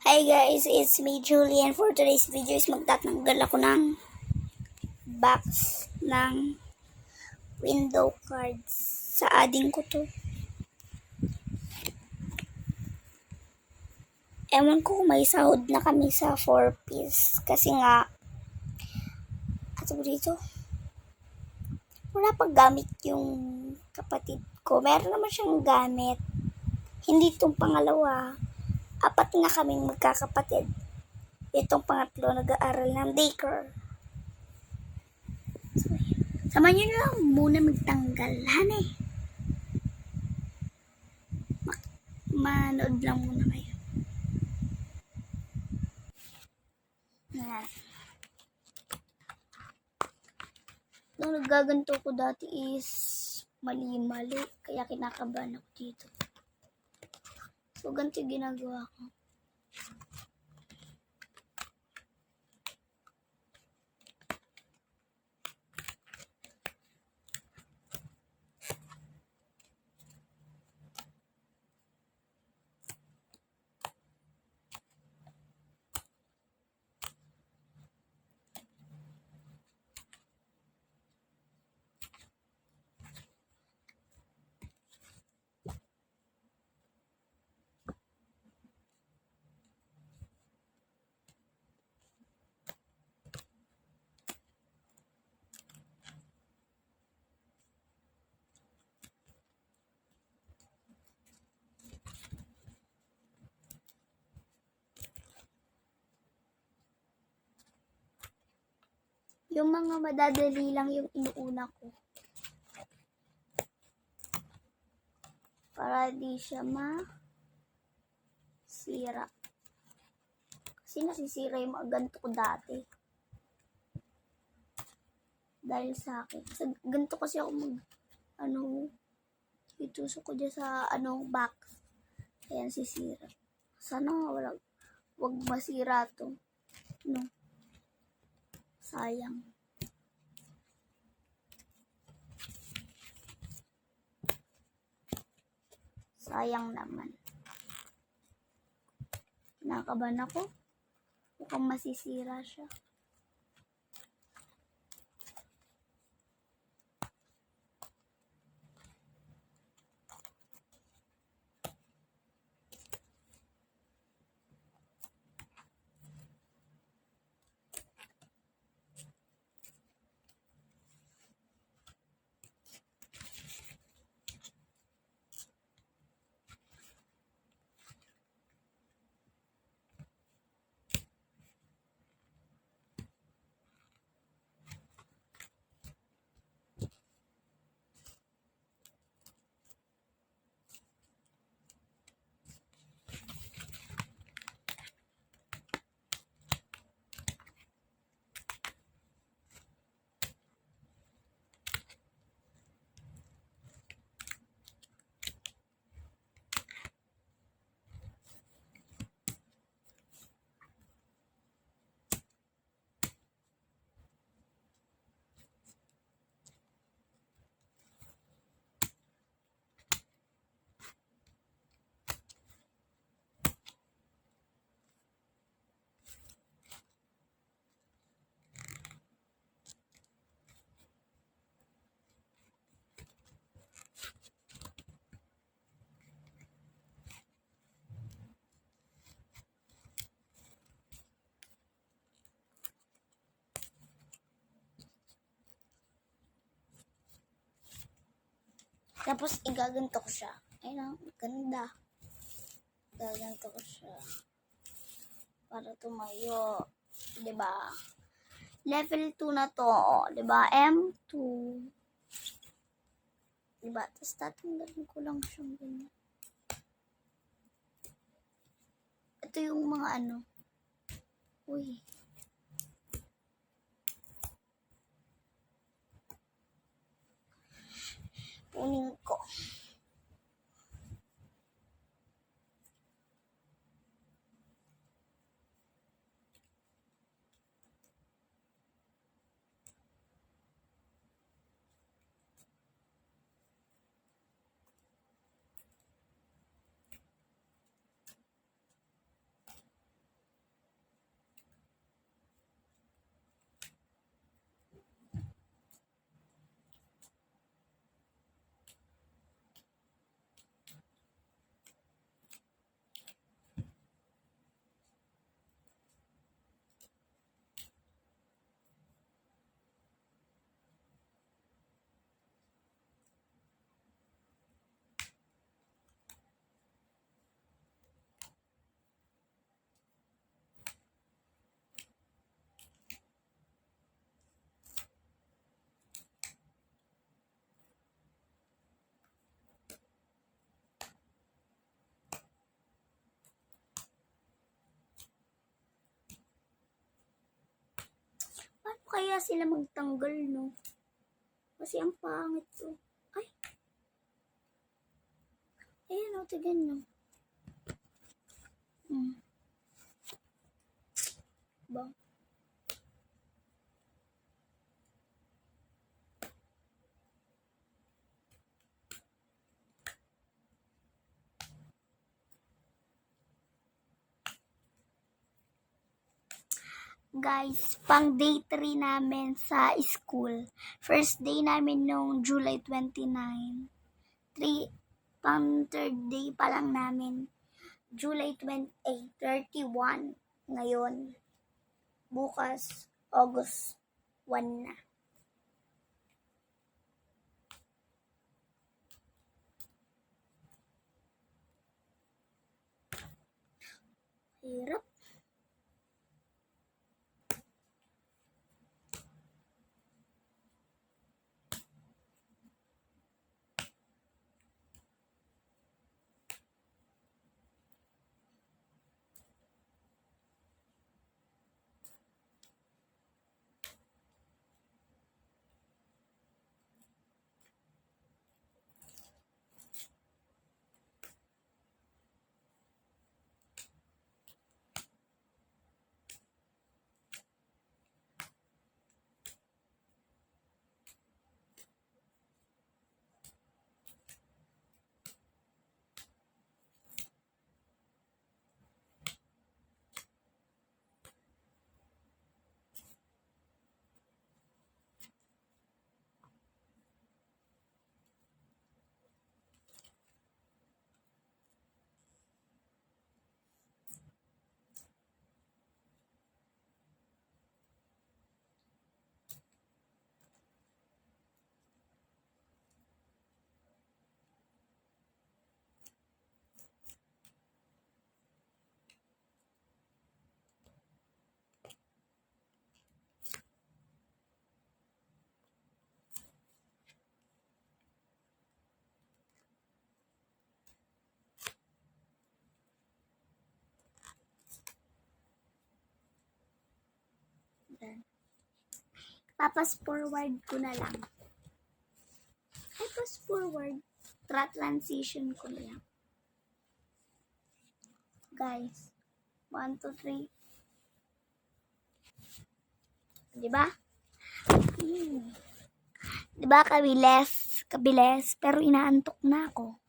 Hi guys, it's me Julian. For today's video is magtatanggal ako ng box ng window cards. Sa adding ko to. Ewan ko kung may sahod na kami sa 4-piece. Kasi nga, ato dito, wala pag gamit yung kapatid ko. Meron naman siyang gamit. Hindi itong pangalawa. 4 na kaming magkakapatid. Itong pangatlo nag-aaral ng daycare. Samahan nyo na lang muna magtanggal. Hanay. Manood lang muna kayo. Yan. Nung naggaganto ko dati is mali-mali. Kaya kinakabahan ako dito. So, ganito yung ginagawa ko. Yung mga madadali lang yung inuuna ko. Para di siya masira. Kasi nasisira yung mga ganito ko dati. Dahil sa akin. Ganito kasi ako itusok ko dyan sa box. Kaya nasisira. Sana wag masira to. Sayang. Sayang naman. Kinakabahan ako. Mukhang masisira siya. Tapos, igaganto ko siya. Ayun, ganda. Igaganto ko siya. Para tumayo. Diba? Level 2 na to. Diba? M2. Diba? Tapos, tatanggalin ko lang siyang ganyan. Ito yung mga Uy. Kunin ko. kaya sila magtanggal, no? Kasi ang pangit to. Ay! Ayan, o, tignan nyo. Ba? Guys, pang day 3 namin sa school. First day namin nung July 29. Pang third day pa lang namin. July 31 ngayon. Bukas, August 1 na. Hirap. Papas forward ko na lang. Papas forward. Transition ko na lang. Guys. 1, 2, 3. Diba? Diba kabilis, pero inaantok na ako.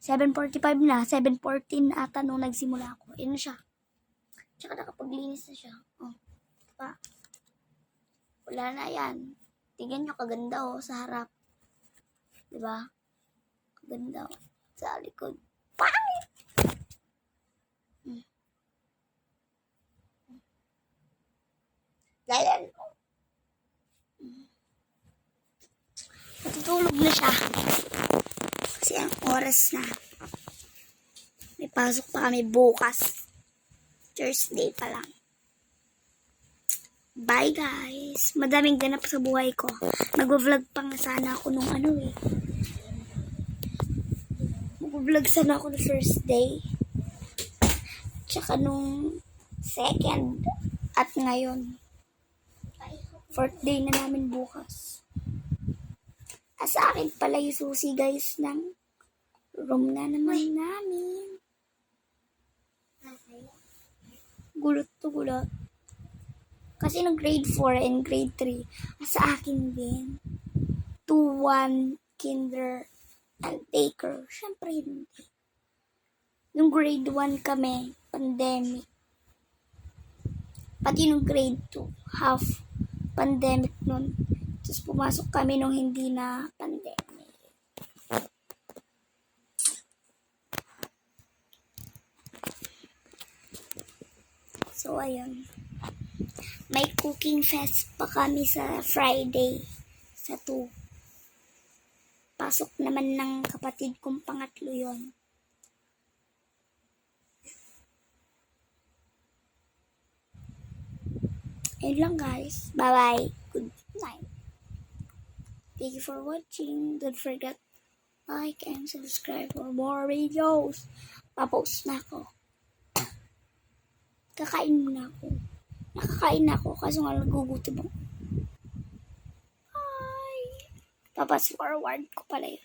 7:45 na, 7:14 ata nung nagsimula ako. Yun na siya. Tsaka nakapaglinis na siya. Oh, diba? Wala na yan. Tingnan nyo, kaganda oh, sa harap. Diba? Kaganda oh, sa likod. Pangit! Ganyan. Natutulog na siya. Kasi ang oras na. May pasok pa kami bukas. Thursday pa lang. Bye guys. Madaming ganap sa buhay ko. Mag-vlog pa nga sana ako nung Mag-vlog sana ako nung first day. Tsaka nung second. At ngayon. Fourth day na namin bukas. Sa akin pala yung susi guys ng room na naman namin. Gulot to gulot. Kasi nung grade 4 and grade 3, sa akin din. 2-1 kinder and taker. Siyempre hindi. Nung grade 1 kami, pandemic. Pati nung grade 2, half pandemic nun. Tapos pumasok kami nung hindi na pandemic. So, ayun. May cooking fest pa kami sa Friday. Sa 2. Pasok naman ng kapatid kong pangatlo yon. Ayun lang guys. Bye-bye. Good night. Thank you for watching. Don't forget like and subscribe for more videos. Papost na ako. Kakain muna ako. Nakakain na ako kaso nga nagugutom ako. Ay. Papas forward ko pala yun.